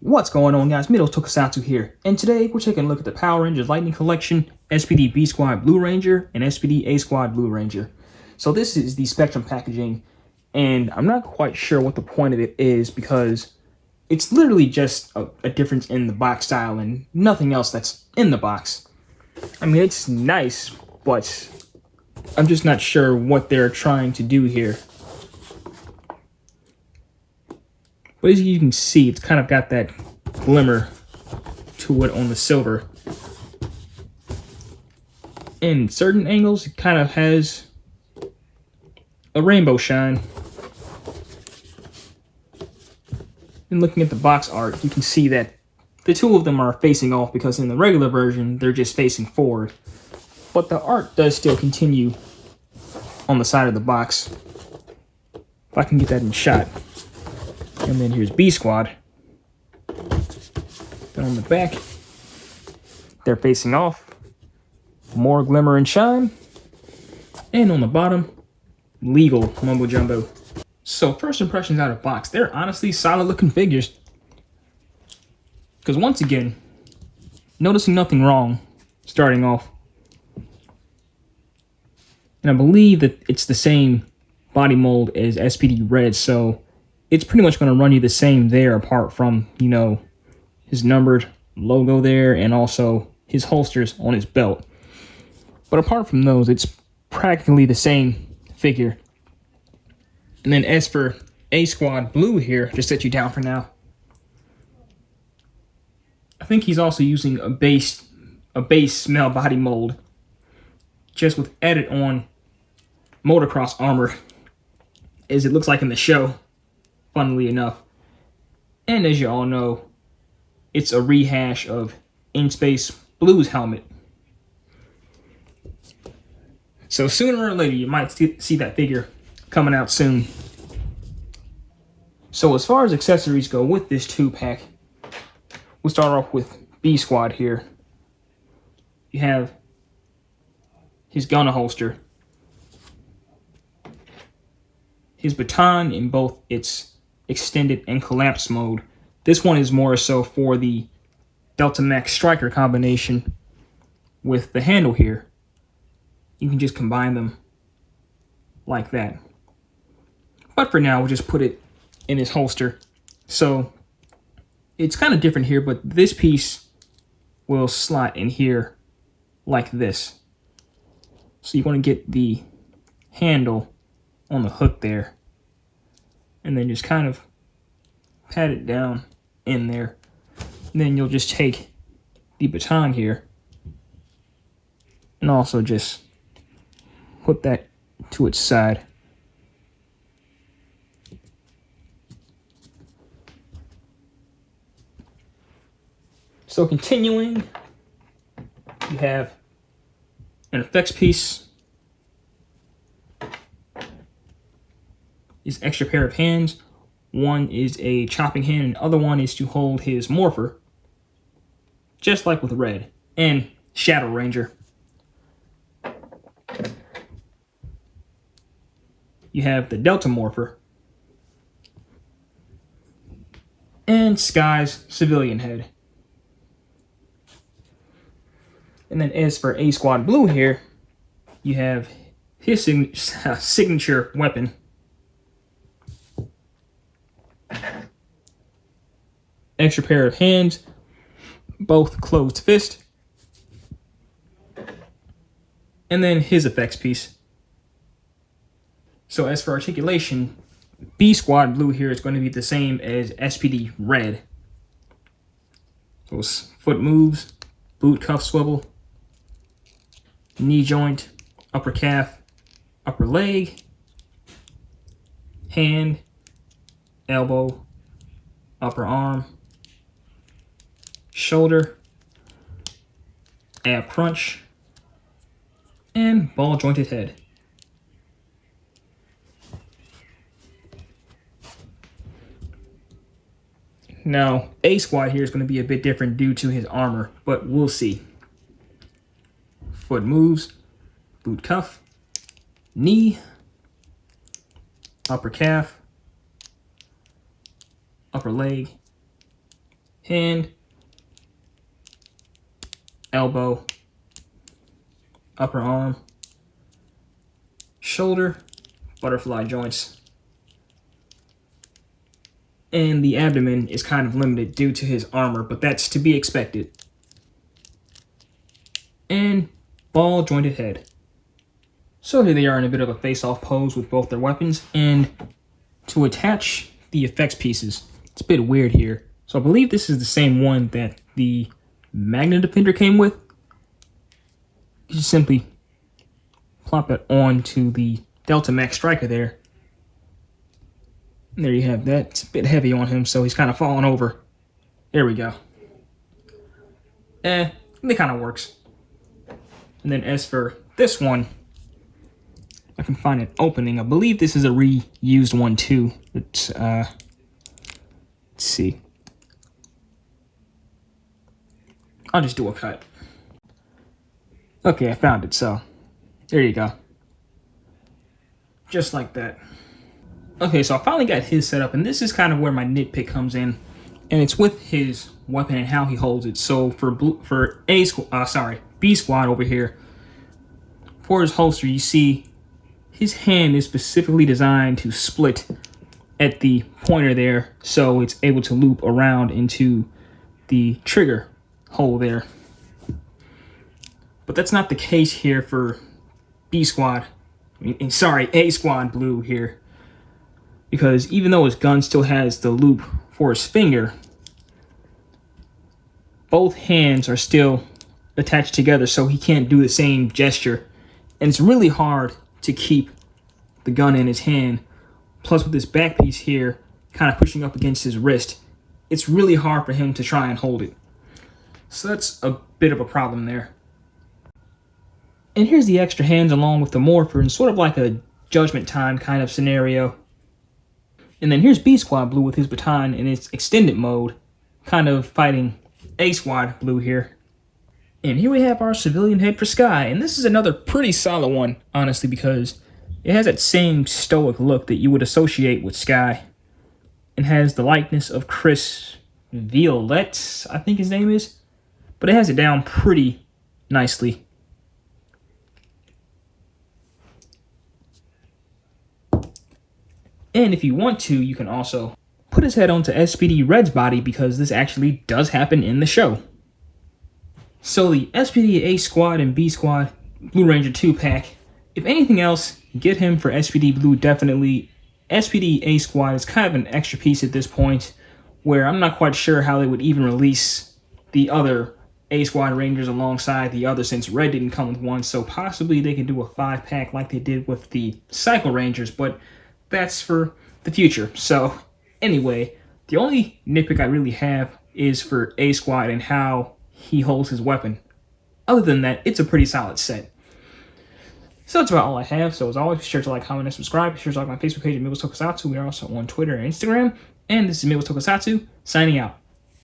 What's going on, guys? Middle Tokusatsu here, and today we're taking a look at the Power Rangers Lightning Collection, SPD B Squad Blue Ranger, and SPD A Squad Blue Ranger. So this is the Spectrum packaging, and I'm not quite sure what the point of it is because it's literally just a difference in the box style and nothing else that's in the box. I mean, it's nice, but I'm just not sure what they're trying to do here. But as you can see, it's kind of got that glimmer to it on the silver. In certain angles, it kind of has a rainbow shine. And looking at the box art, you can see that the two of them are facing off because in the regular version, they're just facing forward. But the art does still continue on the side of the box. If I can get that in shot. And then here's B Squad. Then on the back, they're facing off. More glimmer and shine. And on the bottom, legal mumbo jumbo. So first impressions out of box, they're honestly solid looking figures. Because once again, noticing nothing wrong starting off. And I believe that it's the same body mold as SPD Red, so it's pretty much going to run you the same there, apart from, you know, his numbered logo there and also his holsters on his belt. But apart from those, it's practically the same figure. And then as for A Squad Blue here, just set you down for now. I think he's also using a base male body mold, just with added on motocross armor, as it looks like in the show. Funnily enough. And as you all know, it's a rehash of In Space Blue's helmet. So sooner or later, you might see that figure coming out soon. So as far as accessories go with this 2-pack, we'll start off with B Squad here. You have his gun holster, his baton in both its extended and collapsed mode. This one is more so for the Delta Max Striker combination with the handle here. You can just combine them like that. But for now, we'll just put it in his holster. So it's kind of different here, but this piece will slot in here like this. So you want to get the handle on the hook there, and then just kind of pat it down in there. And then you'll just take the baton here and also just put that to its side. So continuing, you have an effects piece, his extra pair of hands. One is a chopping hand, and the other one is to hold his morpher, just like with Red and Shadow Ranger. You have the Delta Morpher and Sky's civilian head. And then as for A Squad Blue here, you have his signature weapon, extra pair of hands, both closed fist, and then his effects piece. So as for articulation, B Squad Blue here is going to be the same as SPD Red. Those foot moves, boot cuff swivel, knee joint, upper calf, upper leg, hand, elbow, upper arm, shoulder, ab crunch, and ball jointed head. Now, A Squad here is going to be a bit different due to his armor, but we'll see. Foot moves, boot cuff, knee, upper calf, upper leg, hand, elbow, upper arm, shoulder, butterfly joints. And the abdomen is kind of limited due to his armor, but that's to be expected. And ball jointed head. So here they are in a bit of a face-off pose with both their weapons. And to attach the effects pieces, it's a bit weird here. So I believe this is the same one that the Magna Defender came with. You just simply plop it onto the Delta Max Striker there. And there you have that. It's a bit heavy on him, so he's kind of falling over. There we go. It kind of works. And then as for this one, I can find an opening. I believe this is a reused one too. Let's see. I'll just do a cut. Okay, I found it, so there you go. Just like that. Okay, so I finally got his set up, and this is kind of where my nitpick comes in, and it's with his weapon and how he holds it. So for B squad over here, for his holster, you see his hand is specifically designed to split at the pointer there, so it's able to loop around into the trigger hole there. But that's not the case here for A Squad Blue here. Because even though his gun still has the loop for his finger, both hands are still attached together, so he can't do the same gesture. And it's really hard to keep the gun in his hand. Plus with this back piece here, kind of pushing up against his wrist, it's really hard for him to try and hold it. So that's a bit of a problem there. And here's the extra hands along with the morpher in sort of like a Judgment Time kind of scenario. And then here's B Squad Blue with his baton in its extended mode, kind of fighting A Squad Blue here. And here we have our civilian head for Sky, and this is another pretty solid one, honestly, because it has that same stoic look that you would associate with Sky. It has the likeness of Chris Violette, I think his name is, but it has it down pretty nicely. And if you want to, you can also put his head onto SPD Red's body, because this actually does happen in the show. So the SPD A Squad and B Squad Blue Ranger 2-pack, if anything else, get him for SPD Blue definitely. SPD A Squad is kind of an extra piece at this point, where I'm not quite sure how they would even release the other A Squad Rangers alongside the other, since Red didn't come with one, so possibly they could do a 5-pack like they did with the Cycle Rangers, but that's for the future. So anyway, the only nitpick I really have is for A Squad and how he holds his weapon. Other than that, it's a pretty solid set. So that's about all I have. So as always, be sure to like, comment, and subscribe. Be sure to like my Facebook page at Mibbles Tokusatsu. We are also on Twitter and Instagram. And this is Mibbles Tokusatsu, signing out.